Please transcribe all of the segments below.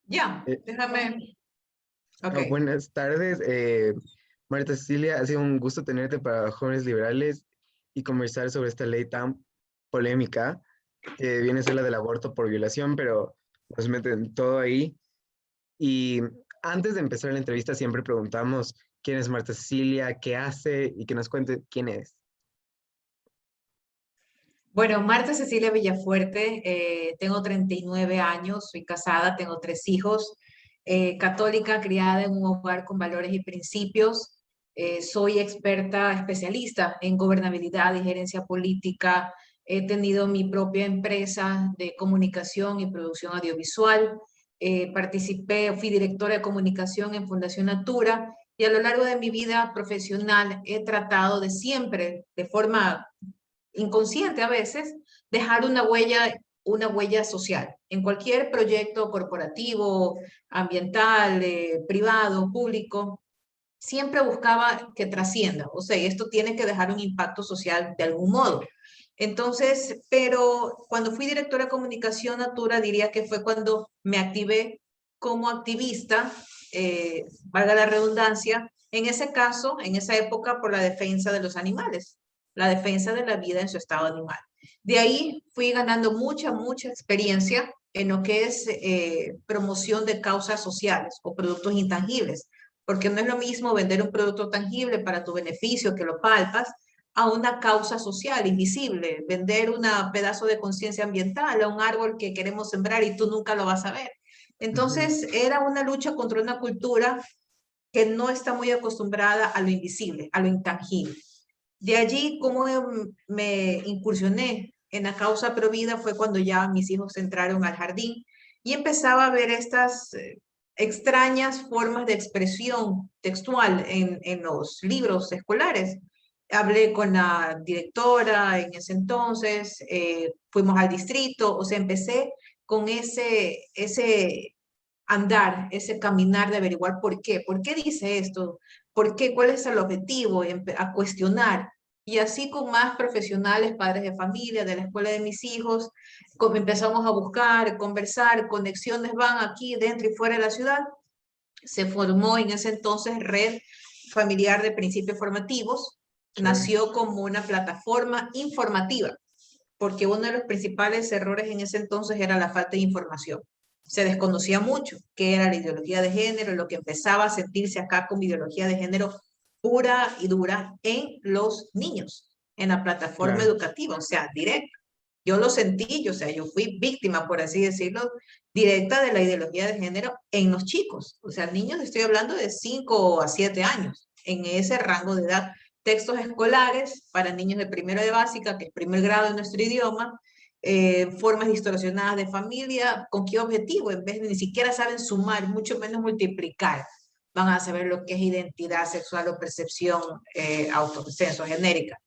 Ya, Eh, déjame. Ok. Buenas tardes, Marta Cecilia. Ha sido un gusto tenerte para Jóvenes Liberales y conversar sobre esta ley tan polémica que viene a ser la del aborto por violación, pero nos meten todo ahí. Y antes de empezar la entrevista siempre preguntamos quién es Marta Cecilia, qué hace y que nos cuente quién es. Bueno, Marta Cecilia Villafuerte, tengo 39 años, soy casada, tengo 3 hijos, católica, criada en un hogar con valores y principios. Soy experta, especialista en gobernabilidad y gerencia política. He tenido mi propia empresa de comunicación y producción audiovisual. Fui directora de comunicación en Fundación Natura y a lo largo de mi vida profesional he tratado de siempre, de forma inconsciente a veces, dejar una huella social en cualquier proyecto corporativo, ambiental, privado, público. Siempre buscaba que trascienda, o sea, esto tiene que dejar un impacto social de algún modo. Entonces, pero cuando fui directora de comunicación Natura, diría que fue cuando me activé como activista, valga la redundancia, en ese caso, en esa época, por la defensa de los animales, la defensa de la vida en su estado animal. De ahí fui ganando mucha experiencia en lo que es promoción de causas sociales o productos intangibles, porque no es lo mismo vender un producto tangible para tu beneficio, que lo palpas, a una causa social invisible, vender un pedazo de conciencia ambiental a un árbol que queremos sembrar y tú nunca lo vas a ver. Ujú. Entonces, era una lucha contra una cultura que no está muy acostumbrada a lo invisible, a lo intangible. De allí, cómo me incursioné en la causa provida fue cuando ya mis hijos entraron al jardín y empezaba a ver estas extrañas formas de expresión textual en los libros escolares. Hablé con la directora en ese entonces, fuimos al distrito, o sea, empecé con ese andar, ese caminar de averiguar por qué dice esto, por qué, cuál es el objetivo, a cuestionar. Y así con más profesionales, padres de familia, de la escuela de mis hijos, como empezamos a buscar, conversar, conexiones van aquí dentro y fuera de la ciudad. Se formó en ese entonces Red Familiar de Principios Formativos. Chévere. Nació como una plataforma informativa, porque uno de los principales errores en ese entonces era la falta de información. Se desconocía mucho qué era la ideología de género, lo que empezaba a sentirse acá como ideología de género pura y dura en los niños, en la plataforma Claro. educativa, o sea, directa. Yo lo sentí, o sea, yo fui víctima, por así decirlo, directa de la ideología de género en los chicos. O sea, niños, estoy hablando de 5 a 7 años, en ese rango de edad. Textos escolares para niños de primero de básica, que es primer grado en nuestro idioma, formas distorsionadas de familia, ¿con qué objetivo? En vez de ni siquiera saben sumar, mucho menos multiplicar, van a saber lo que es identidad sexual o percepción autocenso genérica.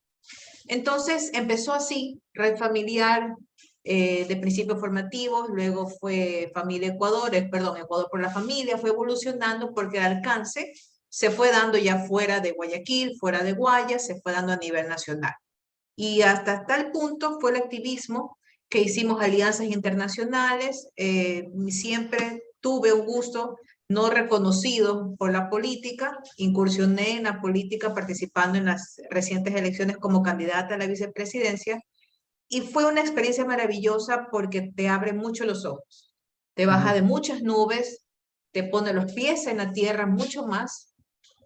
Entonces empezó así, Red Familiar de principios formativos, luego fue Familia Ecuador, perdón, Ecuador por la Familia, fue evolucionando porque el alcance se fue dando ya fuera de Guayaquil, fuera de Guayas, se fue dando a nivel nacional. Y hasta tal punto fue el activismo que hicimos alianzas internacionales. Siempre tuve un gusto no reconocido por la política. Incursioné en la política participando en las recientes elecciones como candidata a la vicepresidencia. Y fue una experiencia maravillosa porque te abre mucho los ojos. Te baja Ujú. de muchas nubes, te pone los pies en la tierra mucho más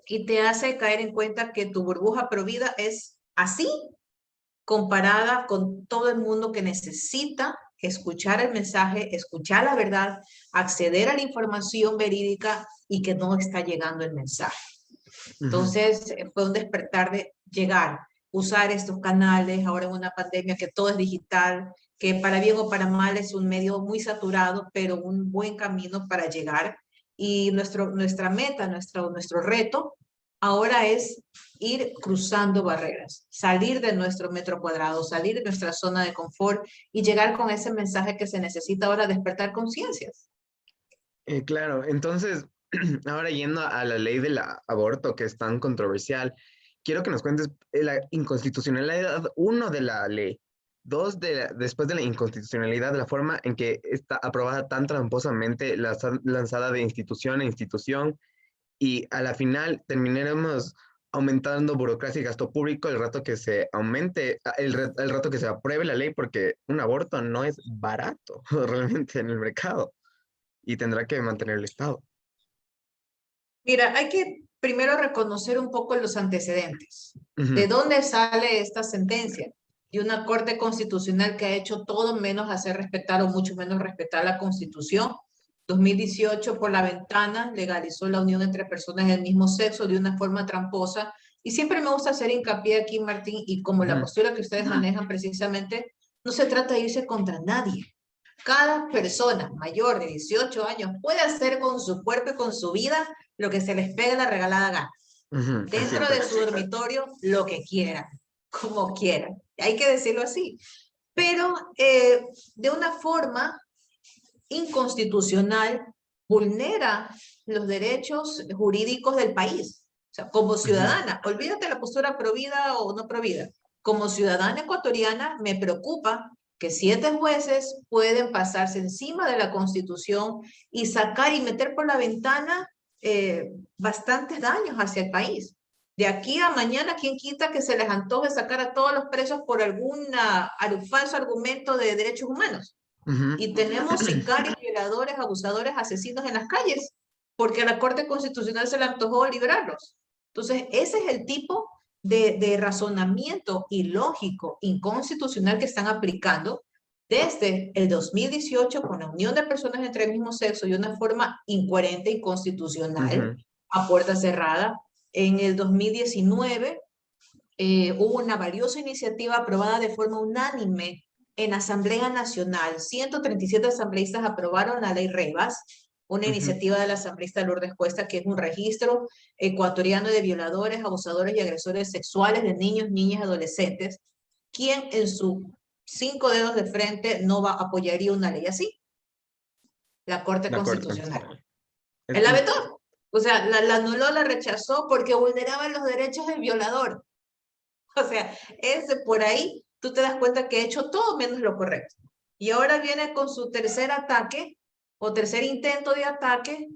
y te hace caer en cuenta que tu burbuja provida es así comparada con todo el mundo que necesita escuchar el mensaje, escuchar la verdad, acceder a la información verídica y que no está llegando el mensaje. Ujú. Entonces, fue un despertar de llegar, usar estos canales, ahora en una pandemia que todo es digital, que para bien o para mal es un medio muy saturado, pero un buen camino para llegar. Y nuestra meta, nuestro reto ahora es ir cruzando barreras, salir de nuestro metro cuadrado, salir de nuestra zona de confort y llegar con ese mensaje que se necesita ahora, despertar conciencias. Claro, entonces, ahora yendo a la ley del aborto, que es tan controversial, quiero que nos cuentes la inconstitucionalidad uno de la ley. Dos, después de la inconstitucionalidad, la forma en que está aprobada tan tramposamente, lanzada de institución a institución, y a la final terminaremos aumentando burocracia y gasto público el rato que se aumente, el rato que se apruebe la ley, porque un aborto no es barato realmente en el mercado y tendrá que mantener el Estado. Mira, hay que primero reconocer un poco los antecedentes. ¿De Ujú, dónde sale esta sentencia? De una Corte Constitucional que ha hecho todo menos hacer respetar o mucho menos respetar la Constitución. 2018, por la ventana, legalizó la unión entre personas del mismo sexo de una forma tramposa. Y siempre me gusta hacer hincapié aquí, Martín, y como la ujú, postura que ustedes manejan precisamente, no se trata de irse contra nadie. Cada persona mayor de 18 años puede hacer con su cuerpo y con su vida lo que se les pegue la regalada gana. ujú, es Dentro cierto. de su dormitorio, lo que quieran, como quieran. Hay que decirlo así. Pero de una forma inconstitucional vulnera los derechos jurídicos del país. O sea, como Ujú, ciudadana, olvídate la postura provida o no provida. Como ciudadana ecuatoriana, me preocupa que 7 jueces pueden pasarse encima de la Constitución y sacar y meter por la ventana bastantes daños hacia el país. De aquí a mañana, ¿quién quita que se les antoje sacar a todos los presos por algún falso argumento de derechos humanos? ujú, Y tenemos sicarios, violadores, abusadores, asesinos en las calles, porque a la Corte Constitucional se le antojó liberarlos. Entonces, ese es el tipo de razonamiento ilógico, inconstitucional que están aplicando desde el 2018 con la unión de personas entre el mismo sexo y una forma incoherente y constitucional ujú, a puerta cerrada. En el 2019 hubo una valiosa iniciativa aprobada de forma unánime en Asamblea Nacional. 137 asambleístas aprobaron la ley Revas, una ujú. iniciativa de la asambleísta Lourdes Cuesta, que es un registro ecuatoriano de violadores, abusadores y agresores sexuales de niños, niñas y adolescentes. ¿Quién en sus 5 dedos de frente no apoyaría una ley así? La Corte De acuerdo. Constitucional. Él la Y vetó. O sea, la anuló, la rechazó porque vulneraba los derechos del violador. O sea, ese por ahí tú te das cuenta que ha hecho todo menos lo correcto. Y ahora viene con su tercer ataque o tercer intento de ataque,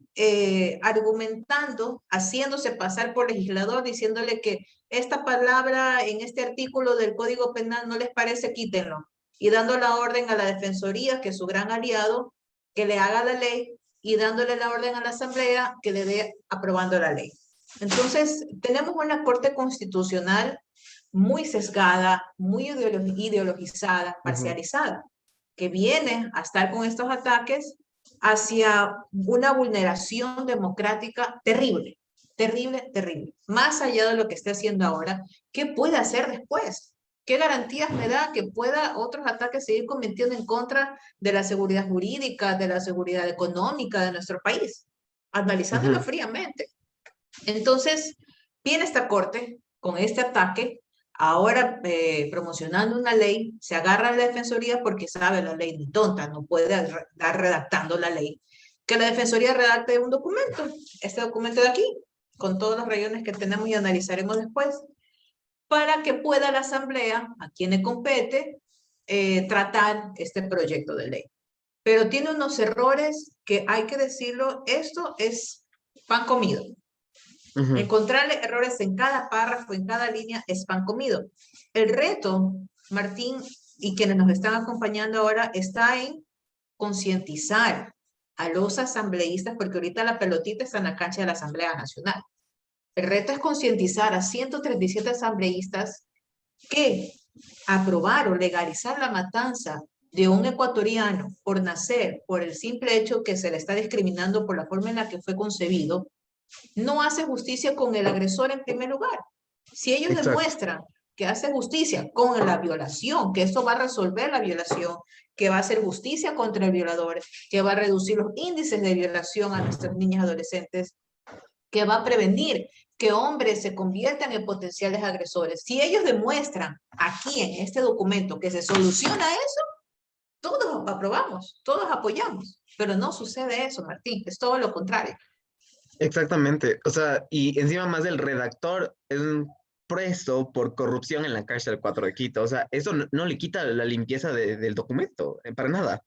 argumentando, haciéndose pasar por legislador, diciéndole que esta palabra en este artículo del Código Penal no les parece, quítenlo. Y dando la orden a la Defensoría, que es su gran aliado, que le haga la ley y dándole la orden a la Asamblea que le dé aprobando la ley. Entonces, tenemos una Corte Constitucional muy sesgada, muy ideologizada, ujú, parcializada, que viene a estar con estos ataques hacia una vulneración democrática terrible, terrible, terrible. Más allá de lo que esté haciendo ahora, ¿qué puede hacer después? ¿Qué garantías me da que pueda otros ataques seguir cometiendo en contra de la seguridad jurídica, de la seguridad económica de nuestro país? Analizándolo ujú, fríamente. Entonces, viene esta corte con este ataque, ahora promocionando una ley, se agarra a la defensoría porque sabe la ley ni tonta, no puede dar redactando la ley, que la defensoría redacte un documento, este documento de aquí, con todos los rayones que tenemos y analizaremos después, para que pueda la asamblea, a quien le compete, tratar este proyecto de ley. Pero tiene unos errores que hay que decirlo, esto es pan comido. ujú. Encontrarle errores en cada párrafo, en cada línea, es pan comido. El reto, Martín, y quienes nos están acompañando ahora, está en concientizar a los asambleístas, porque ahorita la pelotita está en la cancha de la Asamblea Nacional. El reto es concientizar a 137 asambleístas que aprobar o legalizar la matanza de un ecuatoriano por nacer, por el simple hecho que se le está discriminando por la forma en la que fue concebido, no hace justicia con el agresor en primer lugar. Si ellos Exacto. demuestran que hace justicia con la violación, que esto va a resolver la violación, que va a hacer justicia contra el violador, que va a reducir los índices de violación a nuestras niñas y adolescentes, que va a prevenir que hombres se conviertan en potenciales agresores. Si ellos demuestran aquí en este documento que se soluciona eso, todos aprobamos, todos apoyamos, pero no sucede eso, Martín, es todo lo contrario. Exactamente. O sea, y encima más del redactor, es preso por corrupción en la cárcel 4 de Quito. O sea, eso no le quita la limpieza del documento, para nada.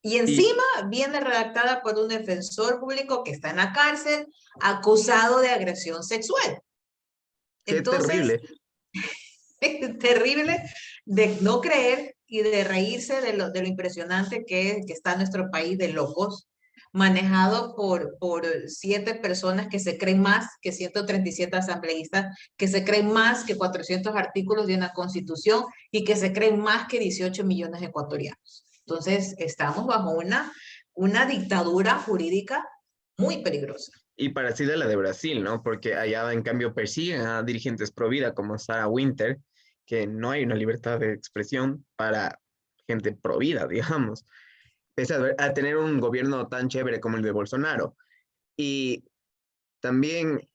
Y Y encima viene redactada por un defensor público que está en la cárcel acusado de agresión sexual. qué Entonces, terrible. es terrible de no creer y de reírse de lo impresionante que está nuestro país de locos, manejado por 7 personas que se creen más que 137 asambleístas, que se creen más que 400 artículos de una constitución y que se creen más que 18 millones de ecuatorianos. Entonces, estamos bajo una dictadura jurídica muy peligrosa. Y parecida a la de Brasil, ¿no? Porque allá, en cambio, persiguen a dirigentes pro vida como Sarah Winter, que no hay una libertad de expresión para gente pro vida, digamos, pese a tener un gobierno tan chévere como el de Bolsonaro. Y también,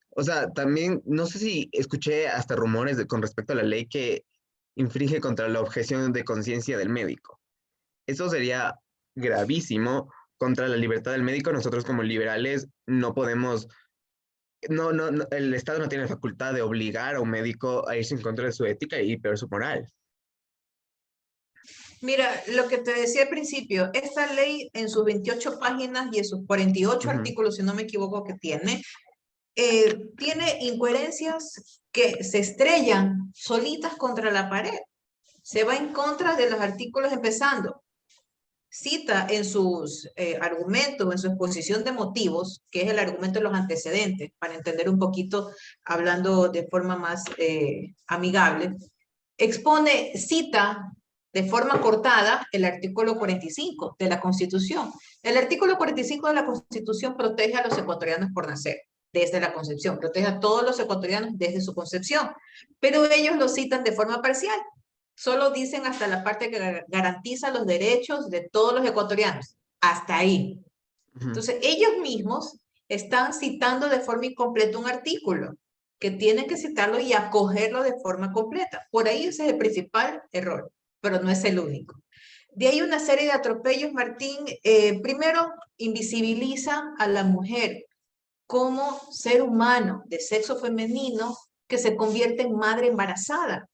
o sea, también, no sé si escuché hasta rumores con respecto a la ley que infringe contra la objeción de conciencia del médico. Eso sería gravísimo contra la libertad del médico. Nosotros como liberales no podemos, el Estado no tiene facultad de obligar a un médico a irse en contra de su ética y peor su moral. Mira, lo que te decía al principio, esta ley en sus 28 páginas y en sus 48 Ujú. artículos, si no me equivoco, que tiene incoherencias que se estrellan solitas contra la pared. Se va en contra de los artículos empezando. Cita en sus argumentos, en su exposición de motivos, que es el argumento de los antecedentes, para entender un poquito, hablando de forma más amigable, cita de forma cortada el artículo 45 de la Constitución. El artículo 45 de la Constitución protege a los ecuatorianos por nacer, desde la concepción, protege a todos los ecuatorianos desde su concepción, pero ellos lo citan de forma parcial. Solo dicen hasta la parte que garantiza los derechos de todos los ecuatorianos. Hasta ahí. Ujú. Entonces, ellos mismos están citando de forma incompleta un artículo que tienen que citarlo y acogerlo de forma completa. Por ahí ese es el principal error, pero no es el único. De ahí una serie de atropellos, Martín. Primero, invisibiliza a la mujer como ser humano de sexo femenino que se convierte en madre embarazada.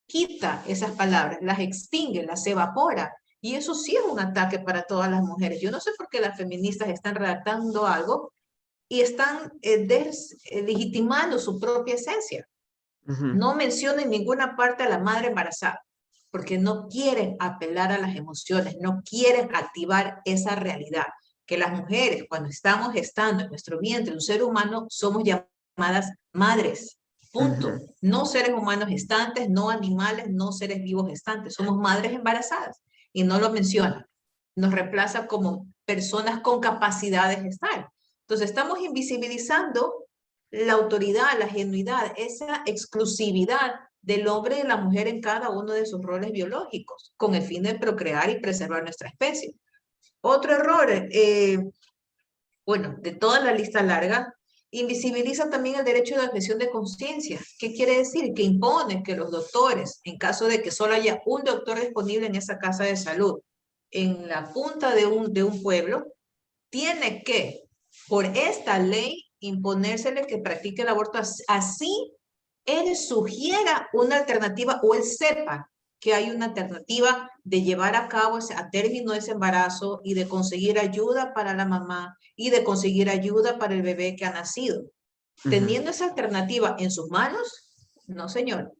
Quita esas palabras, las extingue, las evapora. Y eso sí es un ataque para todas las mujeres. Yo no sé por qué las feministas están redactando algo y están legitimando su propia esencia. Ujú. No menciona en ninguna parte a la madre embarazada, porque no quieren apelar a las emociones, no quieren activar esa realidad, que las mujeres cuando estamos gestando en nuestro vientre un ser humano somos llamadas madres, punto. Ujú. No seres humanos gestantes, no animales, no seres vivos gestantes, somos madres embarazadas y no lo mencionan. Nos reemplaza como personas con capacidad de gestar. Entonces estamos invisibilizando la autoridad, la genuidad, esa exclusividad del hombre y la mujer en cada uno de sus roles biológicos, con el fin de procrear y preservar nuestra especie. Otro error, bueno, de toda la lista larga, invisibiliza también el derecho de objeción de conciencia. ¿Qué quiere decir? Que impone que los doctores, en caso de que solo haya un doctor disponible en esa casa de salud, en la punta de un pueblo, tiene que, por esta ley, imponérsele que practique el aborto así él sugiera una alternativa o él sepa que hay una alternativa de llevar a cabo a término ese embarazo y de conseguir ayuda para la mamá y de conseguir ayuda para el bebé que ha nacido. Ujú. Teniendo esa alternativa en sus manos, no señor,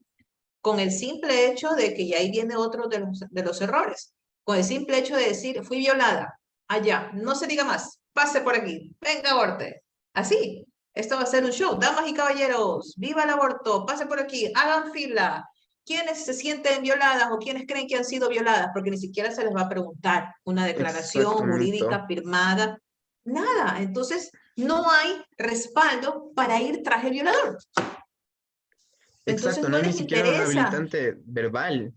con el simple hecho de que ya ahí viene otro de los errores, con el simple hecho de decir, fui violada, allá, no se diga más, pase por aquí, venga, aborte. Así, esto va a ser un show. Damas y caballeros, viva el aborto, pase por aquí, hagan fila. ¿Quiénes se sienten violadas o quiénes creen que han sido violadas? Porque ni siquiera se les va a preguntar una declaración Exacto. jurídica firmada, nada. Entonces, no hay respaldo para ir tras el violador. Entonces, Exacto, no no hay ni les siquiera un interesa. habilitante verbal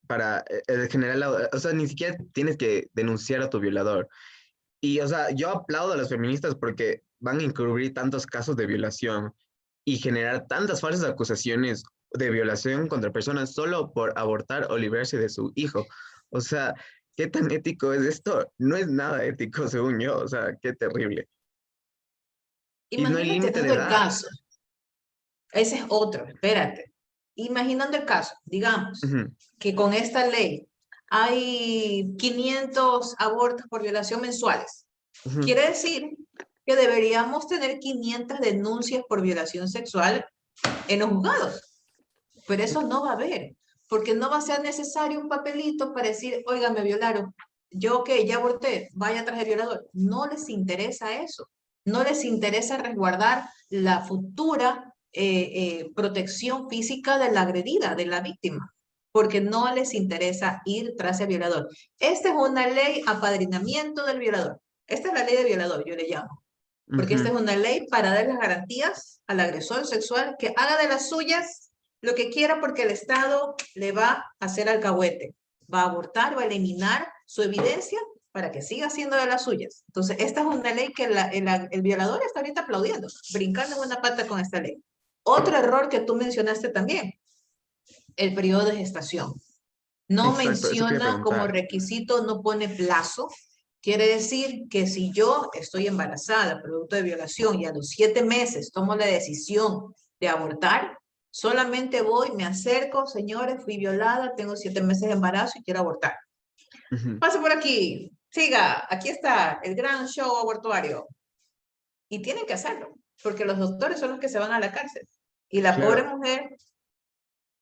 para generar o sea, ni siquiera tienes que denunciar a tu violador. Y, o sea, yo aplaudo a las feministas porque van a encubrir tantos casos de violación y generar tantas falsas acusaciones de violación contra personas solo por abortar o librarse de su hijo. O sea, ¿qué tan ético es esto? No es nada ético, según yo. O sea, qué terrible. Y no hay Imagínate límite de dado el edad. caso. Ese es otro, espérate. Imaginando el caso, digamos Ujú, que con esta ley hay 500 abortos por violación mensuales. ujú. Quiere decir que deberíamos tener 500 denuncias por violación sexual en los juzgados, pero eso no va a haber, porque no va a ser necesario un papelito para decir, oiga, me violaron, yo que ya aborté, vaya tras el violador. No les interesa eso, no les interesa resguardar la futura protección física de la agredida, de la víctima, porque no les interesa ir tras el violador. Esta es una ley apadrinamiento del violador. Esta es la ley del violador, yo le llamo, porque esta Ujú, es una ley para dar las garantías al agresor sexual que haga de las suyas lo que quiera porque el Estado le va a hacer alcahuete, va a abortar, va a eliminar su evidencia para que siga siendo de las suyas. Entonces, esta es una ley que el violador está ahorita aplaudiendo, brincando en una pata con esta ley. Otro error que tú mencionaste también, el periodo de gestación. No exacto, eso quería menciona como preguntar. requisito, no pone plazo. Quiere decir que si yo estoy embarazada, producto de violación, y a los 7 meses tomo la decisión de abortar, solamente voy, me acerco, señores, fui violada, tengo 7 meses de embarazo y quiero abortar. Ujú, Pase por aquí, siga, aquí está el gran show abortuario. Y tienen que hacerlo, porque los doctores son los que se van a la cárcel. Y la pobre claro, mujer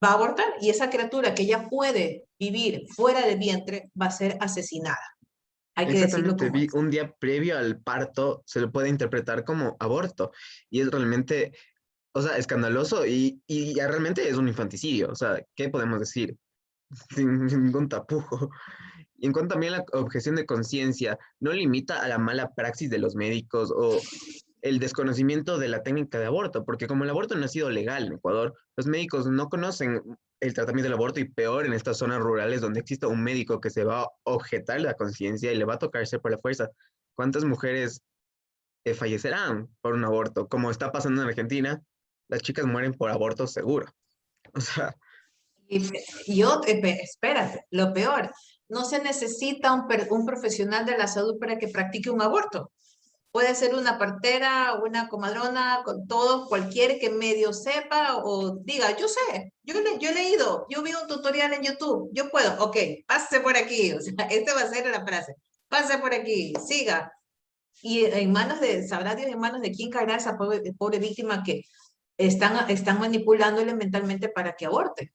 va a abortar y esa criatura que ya puede vivir fuera del vientre va a ser asesinada. Hay que decirlo exactamente. como Vi es. un día previo al parto, se lo puede interpretar como aborto y es realmente, o sea, escandaloso y ya realmente es un infanticidio. O sea, ¿qué podemos decir? Sin ningún tapujo. Y en cuanto también a la objeción de conciencia, no limita a la mala praxis de los médicos o el desconocimiento de la técnica de aborto, porque como el aborto no ha sido legal en Ecuador, los médicos no conocen el tratamiento del aborto y peor en estas zonas rurales donde existe un médico que se va a objetar la conciencia y le va a tocar ser por la fuerza. ¿Cuántas mujeres fallecerán por un aborto? Como está pasando en Argentina, las chicas mueren por aborto seguro. O sea, Y, espérate, lo peor, no se necesita un profesional de la salud para que practique un aborto. Puede ser una partera, una comadrona, con todo, cualquier que medio sepa o diga, yo sé, yo he leído, yo vi un tutorial en YouTube, yo puedo, ok, pase por aquí, o sea, esta va a ser la frase, pase por aquí, siga. Y en manos de, sabrá Dios en manos de quién caerá esa pobre víctima que están manipulándole mentalmente para que aborte.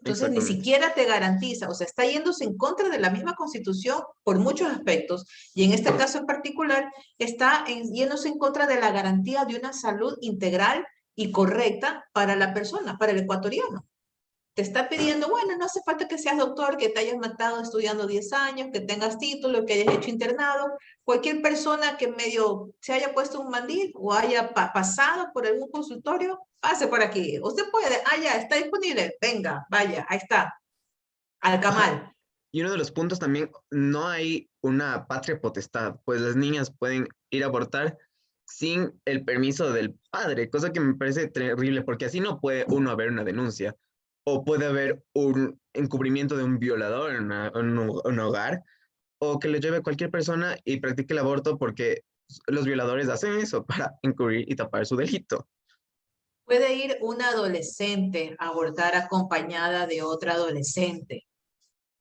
Entonces, ni exactamente. siquiera te garantiza, o sea, está yéndose en contra de la misma constitución por muchos aspectos, y en este caso en particular, yéndose en contra de la garantía de una salud integral y correcta para la persona, para el ecuatoriano. Te está pidiendo, bueno, no hace falta que seas doctor, que te hayas matado estudiando 10 años, que tengas título, que hayas hecho internado. Cualquier persona que medio se haya puesto un mandil o haya pasado por algún consultorio, pase por aquí. Usted puede, ya, está disponible. Venga, vaya, ahí está, al Ajá. camal. Y uno de los puntos también, no hay una patria potestad, pues las niñas pueden ir a abortar sin el permiso del padre, cosa que me parece terrible, porque así no puede uno haber una denuncia, o puede haber un encubrimiento de un violador en un hogar, o que le lleve a cualquier persona y practique el aborto porque los violadores hacen eso para encubrir y tapar su delito. Puede ir una adolescente a abortar acompañada de otra adolescente.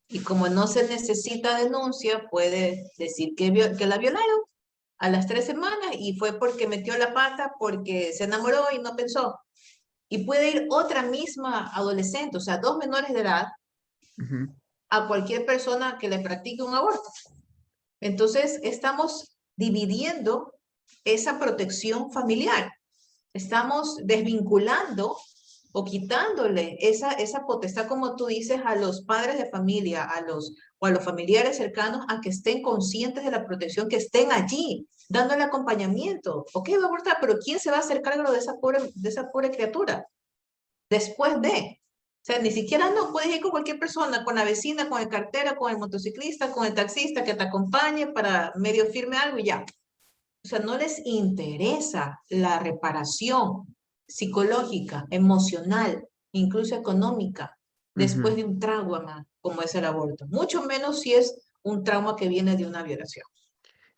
Y como no se necesita denuncia, puede decir que la violaron a las 3 semanas y fue porque metió la pata, porque se enamoró y no pensó. Y puede ir otra misma adolescente, o sea, dos menores de edad, Ujú. a cualquier persona que le practique un aborto. Entonces, estamos dividiendo esa protección familiar. Estamos desvinculando o quitándole esa potestad, como tú dices, a los padres de familia, o a los familiares cercanos, a que estén conscientes de la protección, que estén allí, dándole acompañamiento. Ok, va a abortar, pero ¿quién se va a hacer cargo de esa pobre criatura? Después de. O sea, ni siquiera no puedes ir con cualquier persona, con la vecina, con el cartero, con el motociclista, con el taxista que te acompañe para medio firme algo y ya. O sea, no les interesa la reparación psicológica, emocional, incluso económica, después Ujú. de un trauma como es el aborto. Mucho menos si es un trauma que viene de una violación.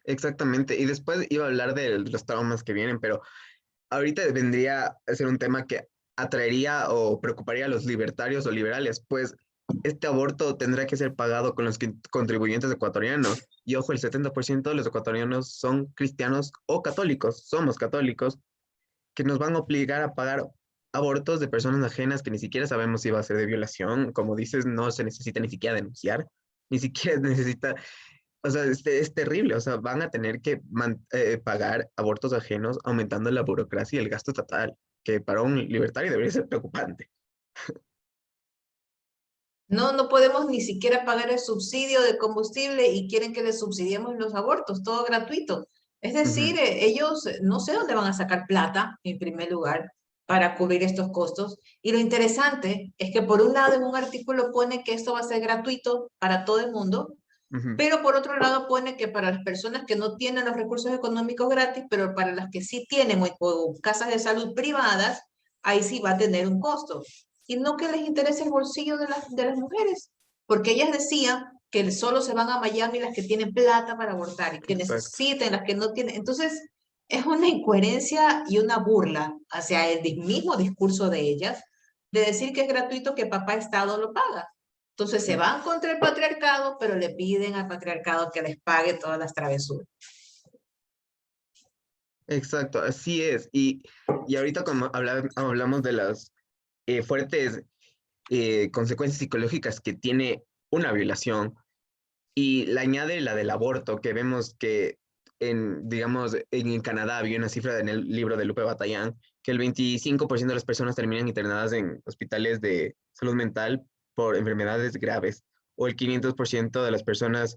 Exactamente. Y después iba a hablar de los traumas que vienen, pero ahorita vendría a ser un tema que atraería o preocuparía a los libertarios o liberales, pues este aborto tendrá que ser pagado con los contribuyentes ecuatorianos. Y ojo, el 70% de los ecuatorianos son cristianos o católicos, somos católicos, que nos van a obligar a pagar abortos de personas ajenas que ni siquiera sabemos si va a ser de violación. Como dices, no se necesita ni siquiera denunciar, ni siquiera necesita, o sea, es terrible, o sea, van a tener que pagar abortos ajenos aumentando la burocracia y el gasto estatal, que para un libertario debería ser preocupante. No, no podemos ni siquiera pagar el subsidio de combustible y quieren que les subsidiemos los abortos, todo gratuito. Es decir, Ujú, ellos no sé dónde van a sacar plata, en primer lugar, para cubrir estos costos. Y lo interesante es que por un lado en un artículo pone que esto va a ser gratuito para todo el mundo, ujú. pero por otro lado pone que para las personas que no tienen los recursos económicos gratis, pero para las que sí tienen o casas de salud privadas, ahí sí va a tener un costo. Y no que les interese el bolsillo de las mujeres, porque ellas decían que solo se van a Miami las que tienen plata para abortar y que Exacto. necesiten las que no tienen. Entonces, es una incoherencia y una burla hacia el mismo discurso de ellas de decir que es gratuito que papá Estado lo paga. Entonces se van contra el patriarcado, pero le piden al patriarcado que les pague todas las travesuras. Exacto, así es. Y ahorita como hablamos de las fuertes consecuencias psicológicas que tiene una violación, y la añade la del aborto, que vemos que digamos, en Canadá había una cifra en el libro de Lupe Batallán, que el 25% de las personas terminan internadas en hospitales de salud mental por enfermedades graves, o el 500% de las personas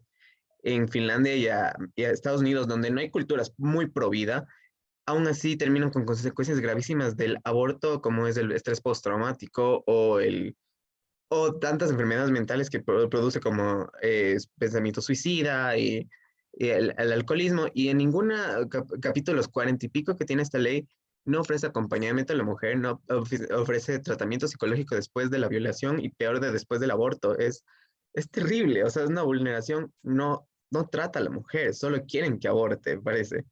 en Finlandia y a Estados Unidos, donde no hay culturas muy pro vida, aún así terminan con consecuencias gravísimas del aborto, como es el estrés postraumático o tantas enfermedades mentales que produce como pensamiento suicida y el alcoholismo. Y en ninguna capítulos 40 y pico que tiene esta ley no ofrece acompañamiento a la mujer, no ofrece tratamiento psicológico después de la violación y peor de después del aborto. Es terrible, o sea, es una vulneración, no trata a la mujer, solo quieren que aborte, parece.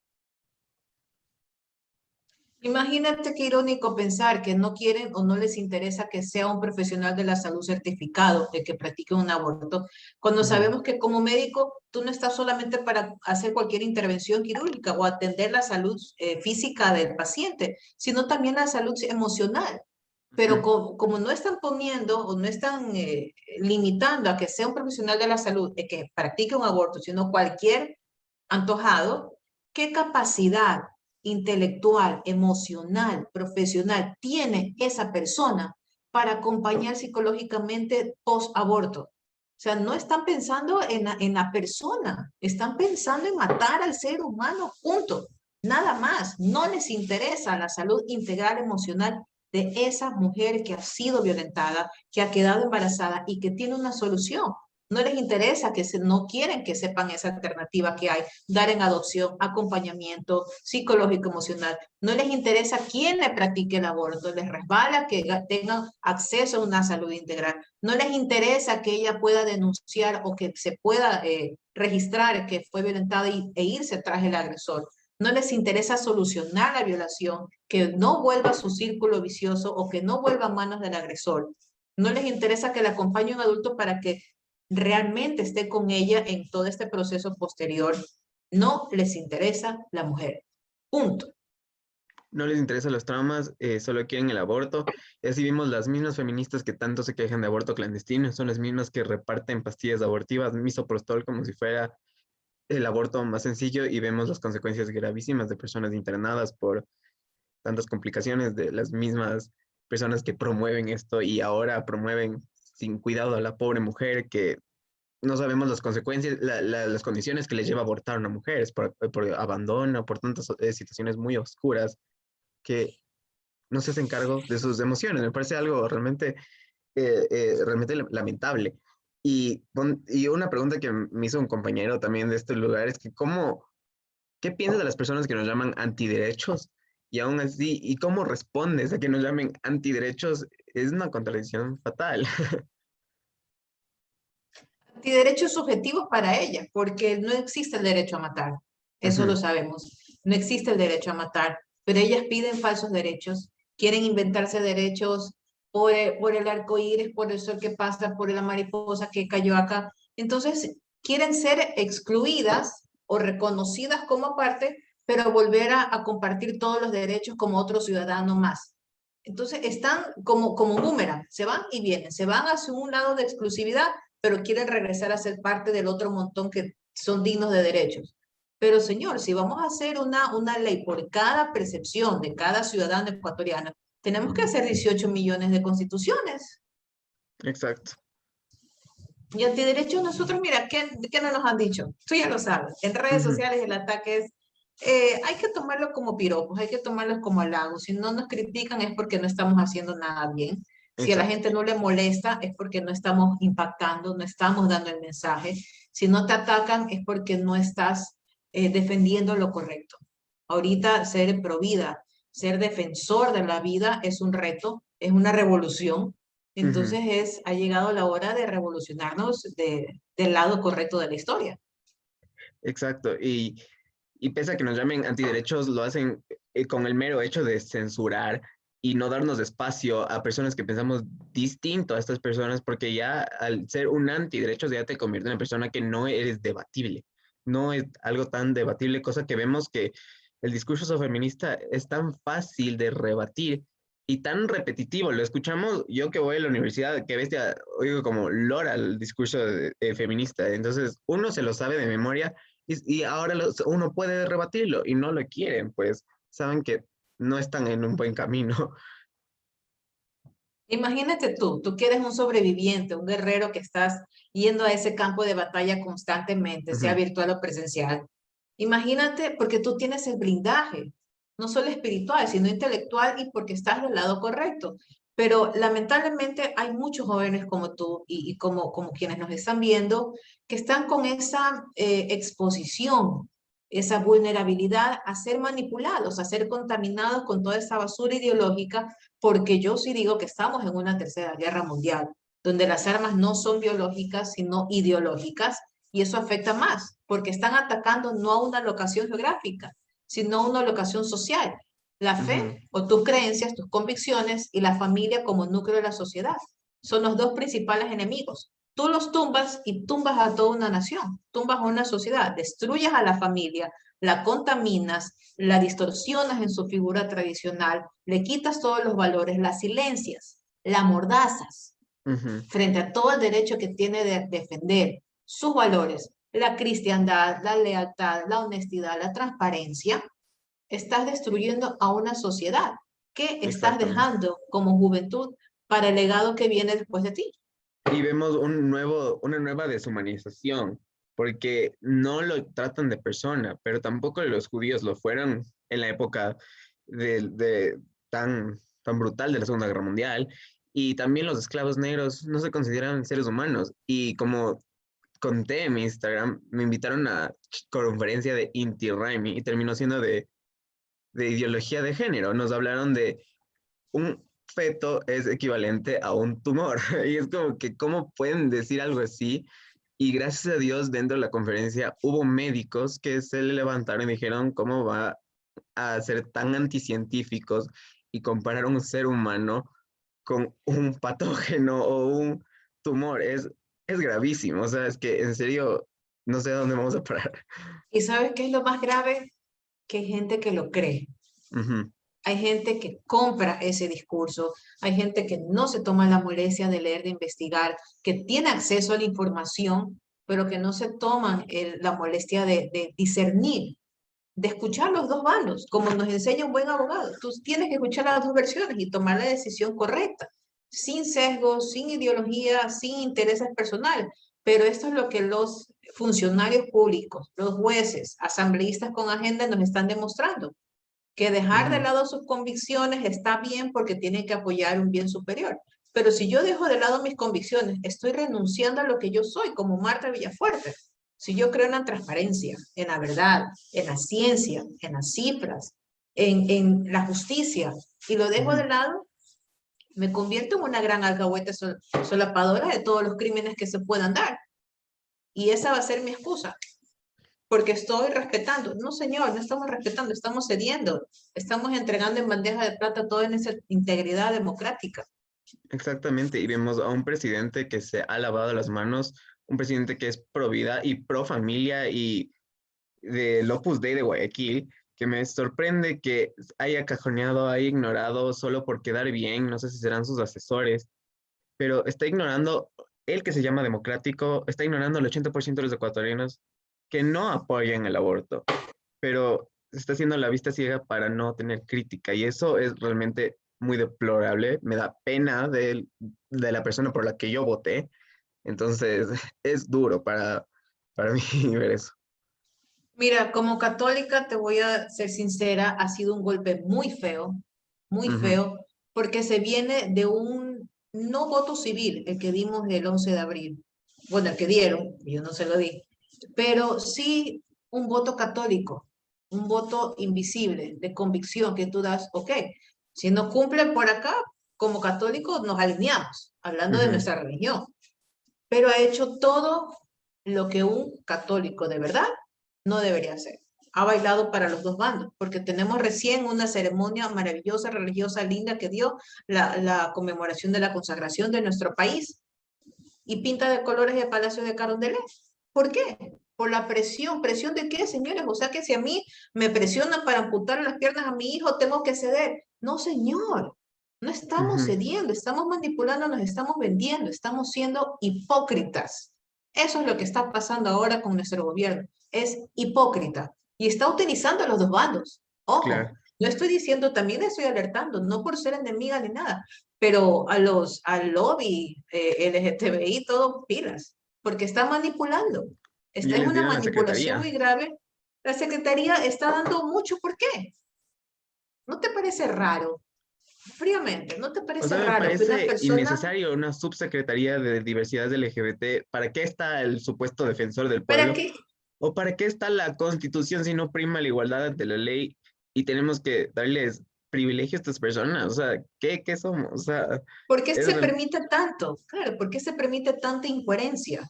Imagínate qué irónico pensar que no quieren o no les interesa que sea un profesional de la salud certificado de que practique un aborto, cuando Ujú, sabemos que como médico tú no estás solamente para hacer cualquier intervención quirúrgica o atender la salud física del paciente, sino también la salud emocional. Pero ujú. como no están poniendo o no están limitando a que sea un profesional de la salud que practique un aborto, sino cualquier antojado, ¿qué capacidad intelectual, emocional, profesional tiene esa persona para acompañar psicológicamente post-aborto? O sea, no están pensando en la persona, están pensando en matar al ser humano, punto. Nada más, no les interesa la salud integral emocional de esa mujer que ha sido violentada, que ha quedado embarazada y que tiene una solución. No les interesa no quieren que sepan esa alternativa que hay, dar en adopción, acompañamiento psicológico, emocional. No les interesa quién le practique el aborto, les resbala que tengan acceso a una salud integral. No les interesa que ella pueda denunciar o que se pueda registrar que fue violentada e irse tras el agresor. No les interesa solucionar la violación, que no vuelva a su círculo vicioso o que no vuelva a manos del agresor. No les interesa que le acompañe un adulto para que realmente esté con ella en todo este proceso posterior. No les interesa la mujer. Punto. No les interesan los traumas, solo quieren el aborto. Y así vimos las mismas feministas que tanto se quejan de aborto clandestino, son las mismas que reparten pastillas abortivas, misoprostol, como si fuera el aborto más sencillo, y vemos las consecuencias gravísimas de personas internadas por tantas complicaciones de las mismas personas que promueven esto y ahora promueven sin cuidado a la pobre mujer que no sabemos las consecuencias, las condiciones que le lleva a abortar a una mujer, es por abandono, por tantas situaciones muy oscuras que no se hacen cargo de sus emociones. Me parece algo realmente lamentable. Y una pregunta que me hizo un compañero también de este lugar es que ¿qué piensas de las personas que nos llaman antiderechos? Y aún así, ¿y cómo respondes a que nos llamen antiderechos? Es una contradicción fatal. Y derechos subjetivos para ella, porque no existe el derecho a matar. Eso lo Ujú, sabemos. No existe el derecho a matar, pero ellas piden falsos derechos quieren inventarse derechos por el arco iris, por el sol que pasa, por la mariposa que cayó acá. Entonces, quieren ser excluidas o reconocidas como parte, pero volver a compartir todos los derechos como otro ciudadano más. Entonces, están como boomerang, se van y vienen, se van hacia un lado de exclusividad, pero quieren regresar a ser parte del otro montón que son dignos de derechos. Pero señor, si vamos a hacer una ley por cada percepción de cada ciudadano ecuatoriano, tenemos que hacer 18 millones de constituciones. Exacto. Y antiderechos nosotros, mira, ¿qué no nos han dicho? Tú ya lo sabes. En redes Ujú. sociales el ataque es, hay que tomarlo como piropos, hay que tomarlos como halagos. Si no nos critican es porque no estamos haciendo nada bien. Si a la Exacto. gente no le molesta es porque no estamos impactando, no estamos dando el mensaje. Si no te atacan es porque no estás defendiendo lo correcto. Ahorita ser provida, ser defensor de la vida es un reto, es una revolución. Ujú. Entonces ha llegado la hora de revolucionarnos del lado correcto de la historia. Exacto. Y pese a que nos llamen antiderechos, lo hacen con el mero hecho de censurar y no darnos espacio a personas que pensamos distinto a estas personas, porque ya al ser un antiderecho ya te convierte en una persona que no eres debatible. No es algo tan debatible, cosa que vemos que el discurso feminista es tan fácil de rebatir y tan repetitivo. Lo escuchamos, yo que voy a la universidad, que bestia, oigo como lora el discurso feminista. Entonces, uno se lo sabe de memoria y ahora uno puede rebatirlo y no lo quieren, pues saben que no están en un buen camino. Imagínate tú que eres un sobreviviente, un guerrero que estás yendo a ese campo de batalla constantemente, sea Ujú. virtual o presencial. Imagínate porque tú tienes el blindaje, no solo espiritual, sino intelectual y porque estás del lado correcto. Pero lamentablemente hay muchos jóvenes como tú y como quienes nos están viendo que están con esa exposición, esa vulnerabilidad a ser manipulados, a ser contaminados con toda esa basura ideológica porque yo sí digo que estamos en una tercera guerra mundial, donde las armas no son biológicas, sino ideológicas, y eso afecta más, porque están atacando no a una locación geográfica, sino a una locación social. La Ujú. fe o tus creencias, tus convicciones y la familia como núcleo de la sociedad son los dos principales enemigos. Tú los tumbas y tumbas a toda una nación, tumbas a una sociedad, destruyes a la familia, la contaminas, la distorsionas en su figura tradicional, le quitas todos los valores, la silencias, la amordazas Ujú. frente a todo el derecho que tiene de defender sus valores, la cristiandad, la lealtad, la honestidad, la transparencia, estás destruyendo a una sociedad. ¿Qué estás Exactamente. dejando como juventud para el legado que viene después de ti? Y vemos una nueva deshumanización, porque no lo tratan de persona, pero tampoco los judíos lo fueron en la época tan brutal de la Segunda Guerra Mundial. Y también los esclavos negros no se consideran seres humanos. Y como conté en mi Instagram, me invitaron a conferencia de Inti Raimi y terminó siendo de ideología de género. Nos hablaron de un feto es equivalente a un tumor. Y es como que, ¿cómo pueden decir algo así? Y gracias a Dios, dentro de la conferencia hubo médicos que se le levantaron y dijeron, ¿cómo va a ser tan anticientíficos y comparar un ser humano con un patógeno o un tumor? Es gravísimo. O sea, es que en serio, no sé a dónde vamos a parar. ¿Y sabes qué es lo más grave? Que hay gente que lo cree. Ujú. Hay gente que compra ese discurso, hay gente que no se toma la molestia de leer, de investigar, que tiene acceso a la información, pero que no se toman la molestia de discernir, de escuchar los dos bandos, como nos enseña un buen abogado. Tú tienes que escuchar las dos versiones y tomar la decisión correcta, sin sesgos, sin ideología, sin intereses personales. Pero esto es lo que los funcionarios públicos, los jueces, asambleístas con agenda nos están demostrando que dejar de Ujú. lado sus convicciones está bien porque tienen que apoyar un bien superior. Pero si yo dejo de lado mis convicciones, estoy renunciando a lo que yo soy, como Marta Villafuerte. Si yo creo en la transparencia, en la verdad, en la ciencia, en las cifras, en la justicia, y lo dejo de Ujú. lado, me convierto en una gran alcahueta solapadora de todos los crímenes que se puedan dar. Y esa va a ser mi excusa. porque estoy respetando. No, señor, no estamos respetando, estamos cediendo. Estamos entregando en bandeja de plata toda esa integridad democrática. Exactamente, y vemos a un presidente que se ha lavado las manos, un presidente que es pro vida y pro familia y del Opus Dei de Guayaquil, que me sorprende que haya cajoneado, haya ignorado solo por quedar bien, no sé si serán sus asesores, pero está ignorando, él que se llama democrático, está ignorando al 80% de los ecuatorianos que no apoyan el aborto, pero está haciendo la vista ciega para no tener crítica y eso es realmente muy deplorable, me da pena de la persona por la que yo voté, entonces es duro para mí ver eso. Mira, como católica, te voy a ser sincera, ha sido un golpe muy Ujú, feo, porque se viene de un no voto civil, el que dimos el 11 de abril. Bueno, el que dieron, yo no se lo di, pero sí un voto católico, un voto invisible, de convicción, que tú das, ok, si no cumplen por acá, como católicos nos alineamos, hablando de ujú, nuestra religión, pero ha hecho todo lo que un católico de verdad no debería hacer. Ha bailado para los dos bandos, porque tenemos recién una ceremonia maravillosa, religiosa, linda que dio la conmemoración de la consagración de nuestro país y pinta de colores el Palacio de Carondelet. ¿Por qué? Por la presión. ¿Presión de qué, señores? O sea que si a mí me presionan para amputar las piernas a mi hijo, tengo que ceder. No, señor. No estamos ujú. cediendo, estamos manipulando, nos estamos vendiendo, estamos siendo hipócritas. Eso es lo que está pasando ahora con nuestro gobierno. Es hipócrita y está utilizando a los dos bandos. Ojo, Claro. no estoy diciendo, también estoy alertando, no por ser enemiga ni nada, pero al lobby LGTBI, todo pilas, porque está manipulando. Ya Esta es les una dieron la manipulación secretaría. muy grave. La Secretaría está dando mucho. ¿Por qué? ¿No te parece raro? Fríamente, ¿no te O parece sea, me raro que una parece persona, innecesario una subsecretaría de diversidad LGBT. ¿Para qué está el supuesto defensor del para pueblo? que, ¿O para qué está la constitución si no prima la igualdad ante la ley y tenemos que darles privilegio a estas personas? O sea, ¿qué somos? O sea, ¿por qué es... se permite tanto? Claro, ¿por qué se permite tanta incoherencia?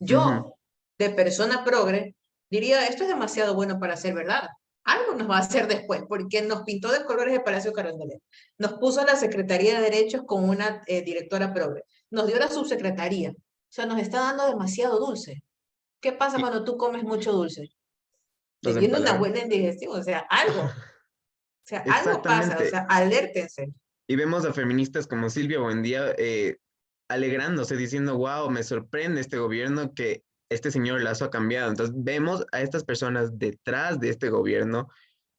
Ujú, Yo, de persona progre, diría, esto es demasiado bueno para ser verdad. Algo nos va a hacer después, porque nos pintó de colores el Palacio Carondelet. Nos puso a la Secretaría de Derechos con una directora progre. Nos dio la subsecretaría. O sea, nos está dando demasiado dulce. ¿Qué pasa y cuando tú comes mucho dulce? Te los viene una empalaron. buena indigestión, o sea, algo pasa, o Exactamente. sea, alértense. Y vemos a feministas como Silvia Buendía alegrándose, diciendo, wow, me sorprende este gobierno que este señor Lazo ha cambiado. Entonces vemos a estas personas detrás de este gobierno.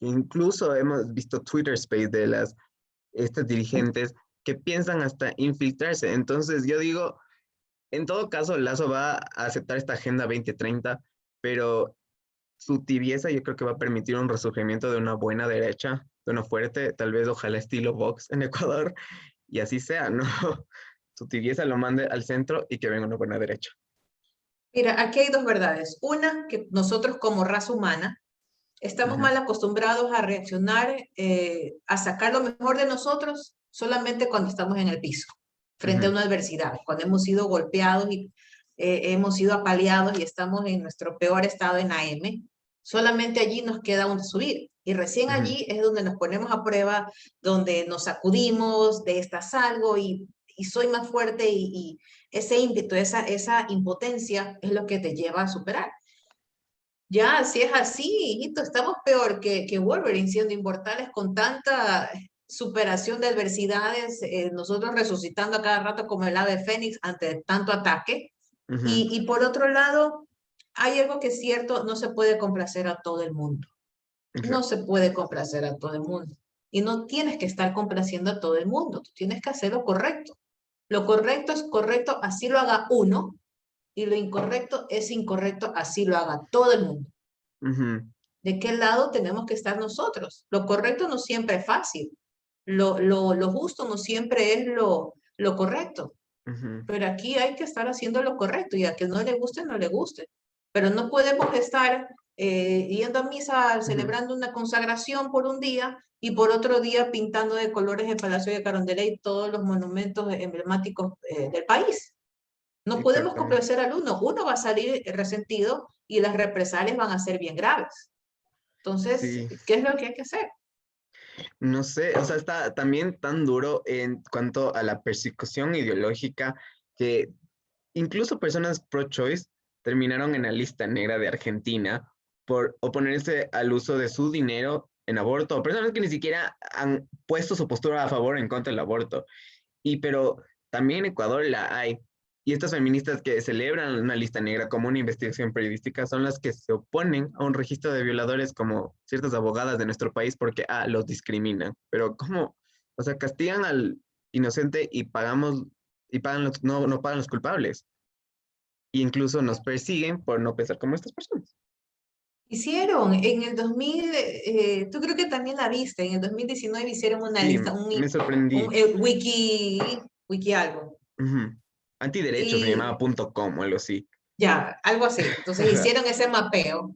Incluso hemos visto Twitter Space de estas dirigentes que piensan hasta infiltrarse. Entonces yo digo, en todo caso, Lazo va a aceptar esta Agenda 2030, pero su tibieza yo creo que va a permitir un resurgimiento de una buena derecha, de una fuerte, tal vez ojalá estilo Vox en Ecuador, y así sea, ¿no? Su tibieza lo mande al centro y que venga una buena derecha. Mira, aquí hay dos verdades. Una, que nosotros como raza humana estamos Ujú, mal acostumbrados a reaccionar, a sacar lo mejor de nosotros solamente cuando estamos en el piso, frente a ujú, una adversidad, cuando hemos sido golpeados y hemos sido apaleados y estamos en nuestro peor estado en AM, solamente allí nos queda un subir. Y recién ujú, allí es donde nos ponemos a prueba, donde nos sacudimos, de esta salgo y soy más fuerte y ese ímpetu, esa impotencia es lo que te lleva a superar. Ya, si es así, hijito, estamos peor que Wolverine siendo inmortales con tanta superación de adversidades, nosotros resucitando a cada rato como el ave fénix ante tanto ataque. ujú, Y por otro lado, hay algo que es cierto, no se puede complacer a todo el mundo. No exacto. se puede complacer a todo el mundo. Y no tienes que estar complaciendo a todo el mundo, tú tienes que hacer lo correcto. Lo correcto es correcto, así lo haga uno, y lo incorrecto es incorrecto, así lo haga todo el mundo. Ujú, ¿De qué lado tenemos que estar nosotros? Lo correcto no siempre es fácil. Lo justo no siempre es lo correcto. ujú, Pero aquí hay que estar haciendo lo correcto y a que no le guste, no le guste. Pero no podemos estar yendo a misa, ujú. celebrando una consagración por un día y por otro día pintando de colores el Palacio de Carondelet y todos los monumentos emblemáticos del país. No podemos Exactamente. complacer al uno. Uno va a salir resentido y las represalias van a ser bien graves. Entonces, Sí, ¿qué es lo que hay que hacer? no sé, o sea, está también tan duro en cuanto a la persecución ideológica que incluso personas pro-choice terminaron en la lista negra de Argentina por oponerse al uso de su dinero en aborto, personas que ni siquiera han puesto su postura a favor o en contra del aborto. Y pero también en Ecuador la hay. Y estas feministas que celebran una lista negra como una investigación periodística son las que se oponen a un registro de violadores como ciertas abogadas de nuestro país porque los discriminan. Pero ¿cómo? O sea, castigan al inocente y pagamos y pagan no pagan los culpables. Y incluso nos persiguen por no pensar como estas personas. Hicieron en el 2000, tú creo que también la viste, en el 2019 hicieron una Sí, lista, me un sorprendí. wiki algo. Ujú. Antiderechos se llamaba Y .com o algo así. ya, algo así. Entonces hicieron ese mapeo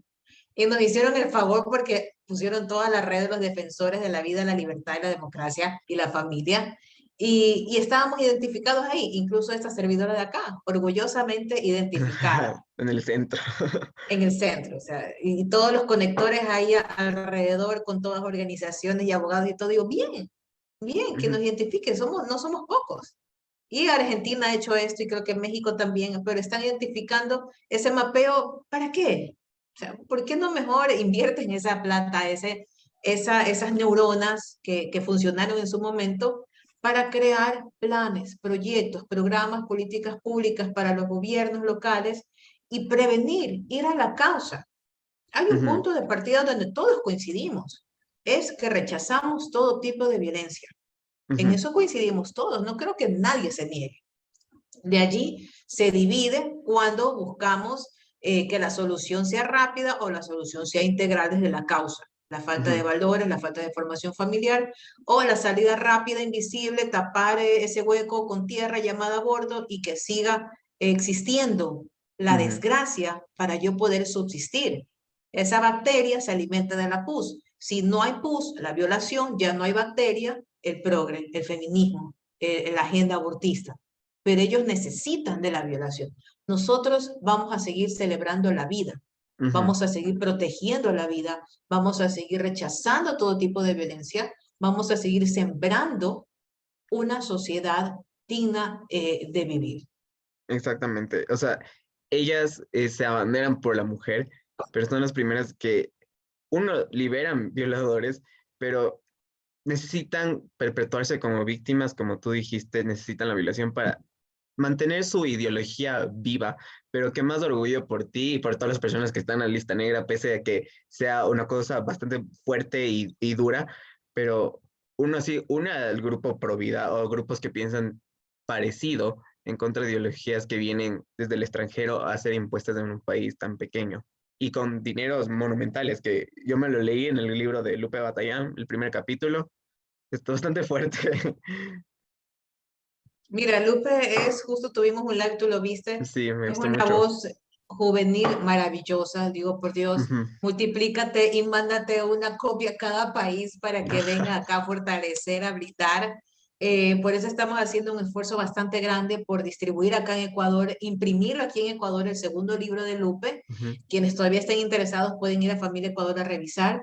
y nos hicieron el favor porque pusieron toda la red de los defensores de la vida, la libertad y la democracia y la familia. Y estábamos identificados ahí, incluso esta servidora de acá, orgullosamente identificada En el centro. en el centro, o sea, y todos los conectores ahí alrededor con todas las organizaciones y abogados y todo, digo, bien, bien, que nos Ujú, identifiquen, no somos pocos. Y Argentina ha hecho esto y creo que México también, pero están identificando ese mapeo, ¿para qué? O sea, ¿por qué no mejor invierten esa plata, esas neuronas que funcionaron en su momento para crear planes, proyectos, programas, políticas públicas para los gobiernos locales y prevenir, ir a la causa? Hay un ujú, punto de partida donde todos coincidimos, es que rechazamos todo tipo de violencia. En ujú, eso coincidimos todos, no creo que nadie se niegue. De allí se divide cuando buscamos que la solución sea rápida o la solución sea integral desde la causa. La falta de ujú, valores, la falta de formación familiar o la salida rápida, invisible, tapar ese hueco con tierra llamada aborto y que siga existiendo la ujú. desgracia para yo poder subsistir. Esa bacteria se alimenta de la pus. Si no hay pus, la violación, ya no hay bacteria, el progre, el feminismo, la agenda abortista, pero ellos necesitan de la violación. Nosotros vamos a seguir celebrando la vida, Ujú, vamos a seguir protegiendo la vida, vamos a seguir rechazando todo tipo de violencia, vamos a seguir sembrando una sociedad digna de vivir. exactamente. O sea, ellas se abanderan por la mujer, pero son las primeras que, uno, liberan violadores, pero necesitan perpetuarse como víctimas, como tú dijiste, necesitan la violación para mantener su ideología viva, pero qué más orgullo por ti y por todas las personas que están en la lista negra, pese a que sea una cosa bastante fuerte y dura, pero uno así, una al grupo pro vida o grupos que piensan parecido en contra de ideologías que vienen desde el extranjero a ser impuestas en un país tan pequeño y con dineros monumentales, que yo me lo leí en el libro de Lupe Batallán, el primer capítulo, está bastante fuerte. Mira, Lupe es, justo tuvimos un live, tú lo viste, Sí, me es gustó una mucho. voz juvenil maravillosa, digo, por Dios, Ujú. multiplícate y mándate una copia a cada país para que venga acá a fortalecer, a blindar. Por eso estamos haciendo un esfuerzo bastante grande por distribuir acá en Ecuador, imprimirlo aquí en Ecuador, el segundo libro de Lupe. Ujú, Quienes todavía estén interesados pueden ir a Familia Ecuador a revisar,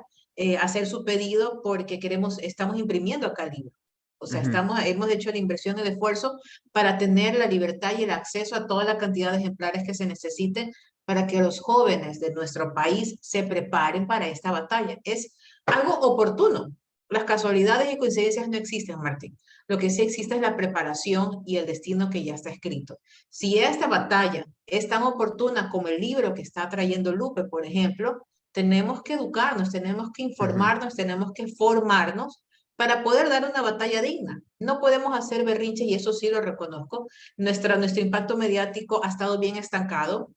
hacer su pedido porque estamos imprimiendo acá el libro. O sea, ujú, hemos hecho la inversión, el esfuerzo para tener la libertad y el acceso a toda la cantidad de ejemplares que se necesiten para que los jóvenes de nuestro país se preparen para esta batalla. Es algo oportuno. Las casualidades y coincidencias no existen, Martín. Lo que sí existe es la preparación y el destino que ya está escrito. Si esta batalla es tan oportuna como el libro que está trayendo Lupe, por ejemplo, tenemos que educarnos, tenemos que ujú, informarnos, tenemos que formarnos para poder dar una batalla digna. No podemos hacer berrinches y eso sí lo reconozco. Nuestro impacto mediático ha estado bien estancado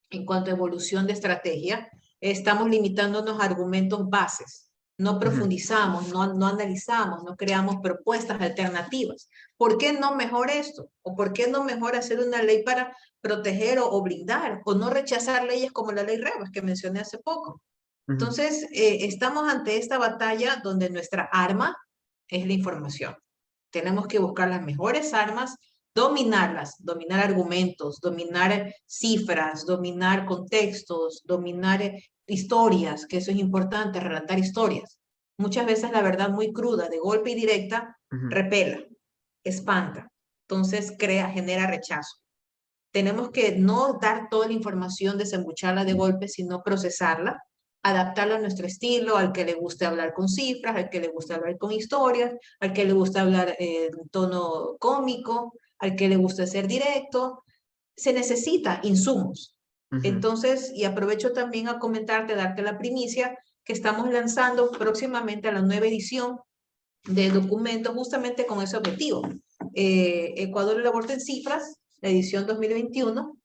en cuanto a evolución de estrategia. Estamos limitándonos a argumentos bases. No ujú, profundizamos, no analizamos, no creamos propuestas alternativas. ¿Por qué no mejor esto? ¿O por qué no mejor hacer una ley para proteger o blindar? ¿O no rechazar leyes como la ley Rebas que mencioné hace poco? ujú. Entonces, estamos ante esta batalla donde nuestra arma es la información. Tenemos que buscar las mejores armas dominarlas, dominar argumentos, dominar cifras, dominar contextos, dominar historias, que eso es importante, relatar historias. Muchas veces la verdad muy cruda, de golpe y directa, Ujú, repela, espanta, entonces crea, genera rechazo. Tenemos que no dar toda la información, desembucharla de golpe, sino procesarla, adaptarla a nuestro estilo, al que le guste hablar con cifras, al que le guste hablar con historias, al que le guste hablar en tono cómico, al que le guste ser directo. Se necesita insumos. ujú. Entonces, y aprovecho también a comentarte, darte la primicia, que estamos lanzando próximamente a la nueva edición de documentos justamente con ese objetivo. Ecuador el aborto en cifras, la edición 2021,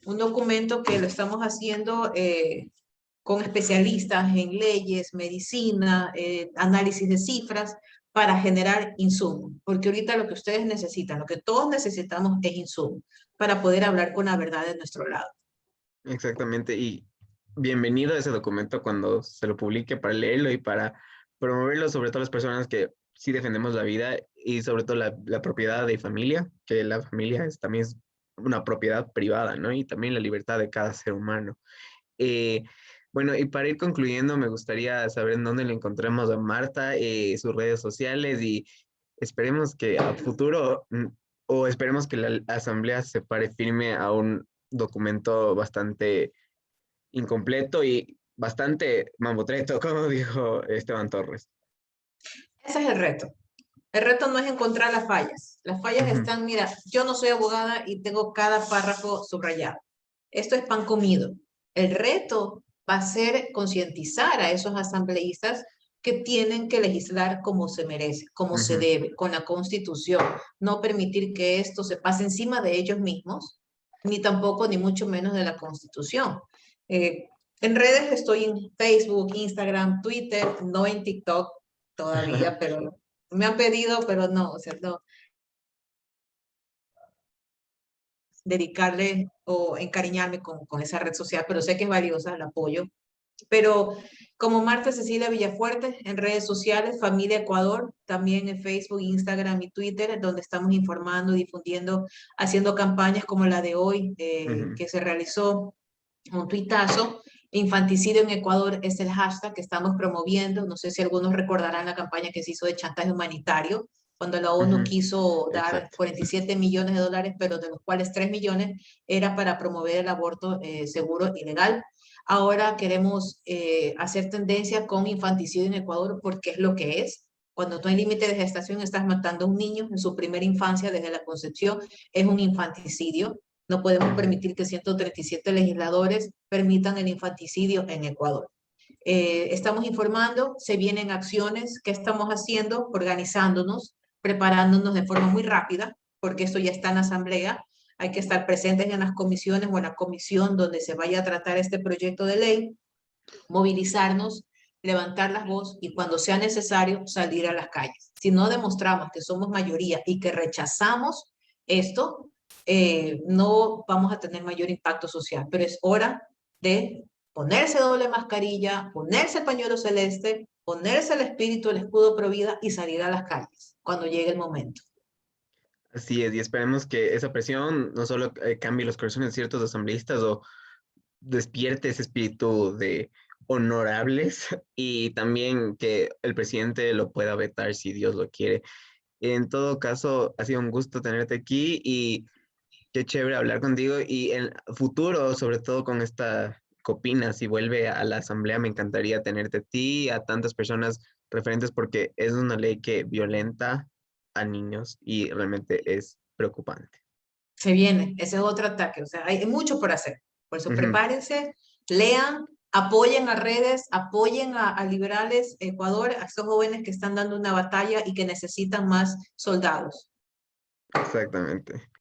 un documento que lo estamos haciendo con especialistas en leyes, medicina, análisis de cifras, para generar insumos, porque ahorita lo que ustedes necesitan, lo que todos necesitamos es insumos para poder hablar con la verdad de nuestro lado. Exactamente, y bienvenido a ese documento cuando se lo publique para leerlo y para promoverlo, sobre todo las personas que sí defendemos la vida y sobre todo la propiedad de familia, que la familia también es una propiedad privada, ¿no? Y también la libertad de cada ser humano. Eh, bueno, y para ir concluyendo, me gustaría saber en dónde le encontramos a Marta, sus redes sociales y esperemos que a futuro, o esperemos que la asamblea se pare firme a un documento bastante incompleto y bastante mamotreto, como dijo Esteban Torres. Ese es el reto. El reto no es encontrar las fallas. Las fallas Ujú, están, mira, yo no soy abogada y tengo cada párrafo subrayado. Esto es pan comido. El reto va a ser concientizar a esos asambleístas que tienen que legislar como se merece, como se ujú. debe, con la Constitución. No permitir que esto se pase encima de ellos mismos, ni tampoco, ni mucho menos de la Constitución. Eh, en redes estoy en Facebook, Instagram, Twitter, no en TikTok todavía, pero me han pedido, pero no, o sea, no, dedicarle o encariñarme con esa red social, pero sé que es valiosa, la apoyo. Pero como Marta Cecilia Villafuerte, en redes sociales, Familia Ecuador, también en Facebook, Instagram y Twitter, donde estamos informando, difundiendo, haciendo campañas como la de hoy, Ujú. que se realizó, un tuitazo. Infanticidio en Ecuador es el hashtag que estamos promoviendo. No sé si algunos recordarán la campaña que se hizo de chantaje humanitario, cuando la ONU Ujú, quiso dar exacto. 47 millones de dólares, pero de los cuales 3 millones era para promover el aborto seguro y legal. Ahora queremos hacer tendencia con infanticidio en Ecuador porque es lo que es. Cuando tú hay límite de gestación, estás matando a un niño en su primera infancia desde la concepción, es un infanticidio. No podemos Ujú. permitir que 137 legisladores permitan el infanticidio en Ecuador. Estamos informando, se vienen acciones, ¿qué estamos haciendo? Organizándonos, preparándonos de forma muy rápida, porque esto ya está en la asamblea. Hay que estar presentes en las comisiones o en la comisión donde se vaya a tratar este proyecto de ley, movilizarnos, levantar las voces y cuando sea necesario salir a las calles. Si no demostramos que somos mayoría y que rechazamos esto, no vamos a tener mayor impacto social, pero es hora de ponerse doble mascarilla, ponerse el pañuelo celeste, ponerse el espíritu, el escudo pro vida y salir a las calles cuando llegue el momento. Así es, y esperemos que esa presión no solo cambie los corazones de ciertos asambleístas o despierte ese espíritu de honorables y también que el presidente lo pueda vetar si Dios lo quiere. En todo caso, ha sido un gusto tenerte aquí y qué chévere hablar contigo y en futuro, sobre todo con esta copina, si vuelve a la asamblea, me encantaría tenerte a ti, a tantas personas referentes porque es una ley que violenta a niños y realmente es preocupante. Se viene, ese es otro ataque, o sea, hay mucho por hacer. Por eso Ujú. prepárense, lean, apoyen a redes, apoyen a Liberales Ecuador, a estos jóvenes que están dando una batalla y que necesitan más soldados. Exactamente.